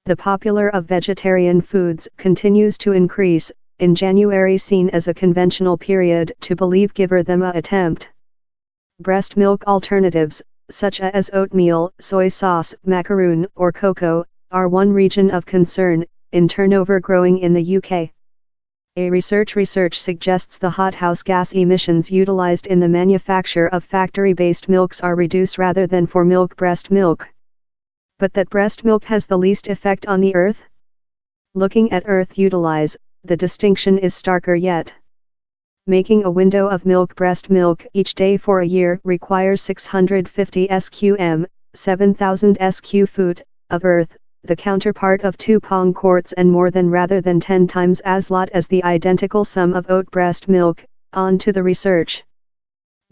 The popular of vegetarian foods continues to increase, in January seen as a conventional period to believe give them a attempt. Breast milk alternatives, such as oatmeal, soy sauce, macaroon, or cocoa, are one region of concern, in turnover growing in the UK. A research suggests the hothouse gas emissions utilized in the manufacture of factory-based milks are reduced rather than for breast milk. But that breast milk has the least effect on the earth? Looking at earth utilize, the distinction is starker yet. Making a window of breast milk each day for a year requires 650 SQM, 7,000 SQ foot, of earth, the counterpart of 2 pong quarts and more than rather than 10 times as lot as the identical sum of oat breast milk. On to the research.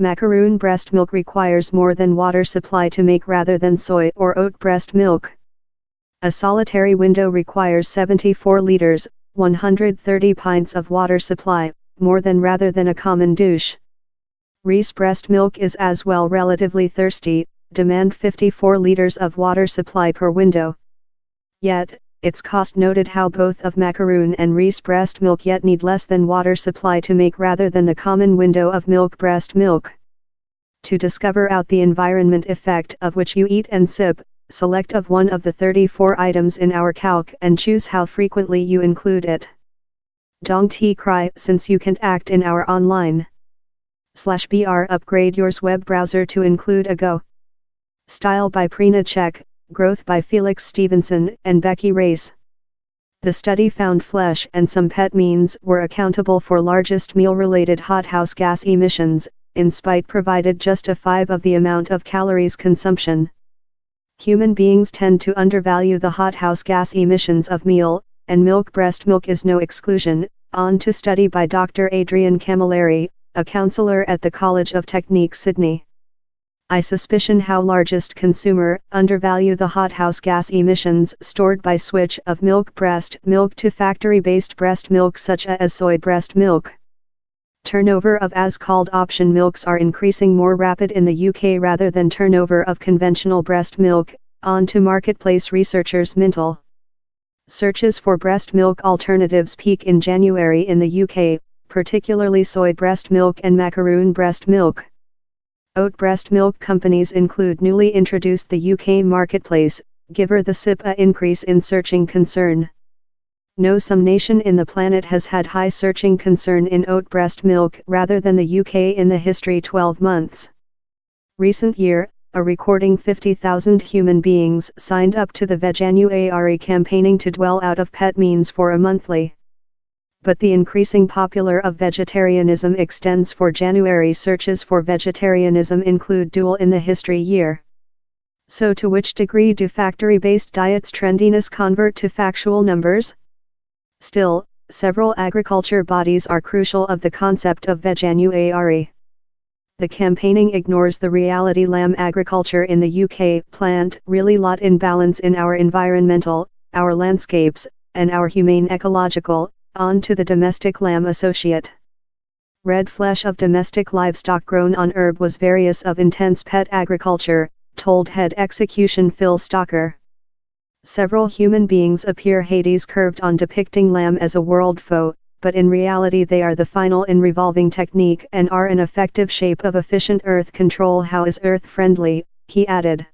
Macaroon breast milk requires more than water supply to make rather than soy or oat breast milk. A solitary window requires 74 liters, 130 pints of water supply, more than rather than a common douche. Reese breast milk is as well relatively thirsty, demand 54 liters of water supply per window. Yet, its cost noted how both of macaroon and Reese breast milk yet need less than water supply to make rather than the common window of breast milk. To discover out the environment effect of which you eat and sip, select of one of the 34 items in our calc and choose how frequently you include it. Dong T Cry since you can't act in our online/br upgrade yours web browser to include a Go. Style by Prina Chek, growth by Felix Stevenson and Becky Race. The study found flesh and some pet means were accountable for largest meal-related hothouse gas emissions, in spite provided just a 5 of the amount of calories consumption. Human beings tend to undervalue the hothouse gas emissions of meal, and breast milk is no exclusion. On to study by Dr. Adrian Camilleri, a counselor at the College of Technique Sydney. I suspicion how largest consumer undervalue the hothouse gas emissions stored by switch of breast milk to factory-based breast milk such as soy breast milk. Turnover of as-called option milks are increasing more rapid in the UK rather than turnover of conventional breast milk. On to marketplace researchers Mintel. Searches for breast milk alternatives peak in January in the UK, particularly soy breast milk and macaroon breast milk. Oat breast milk companies include newly introduced the UK marketplace, give the SIP a increase in searching concern. No some nation in the planet has had high searching concern in oat breast milk rather than the UK in the history 12 months. Recent year, a recording 50,000 human beings signed up to the Veganuary campaigning to dwell out of pet means for a monthly. But the increasing popular of vegetarianism extends for January searches for vegetarianism include dual in the history year. So to which degree do factory-based diets trendiness convert to factual numbers? Still, several agriculture bodies are crucial of the concept of Veganuary. The campaigning ignores the reality lamb agriculture in the UK plant really lot in balance in our environmental, our landscapes, and our humane ecological. On to the domestic lamb associate. Red flesh of domestic livestock grown on herb was various of intense pet agriculture, told head execution Phil Stocker. Several human beings appear Hades curved on depicting lamb as a world foe, but in reality they are the final in revolving technique and are an effective shape of efficient earth control. How is earth friendly, he added.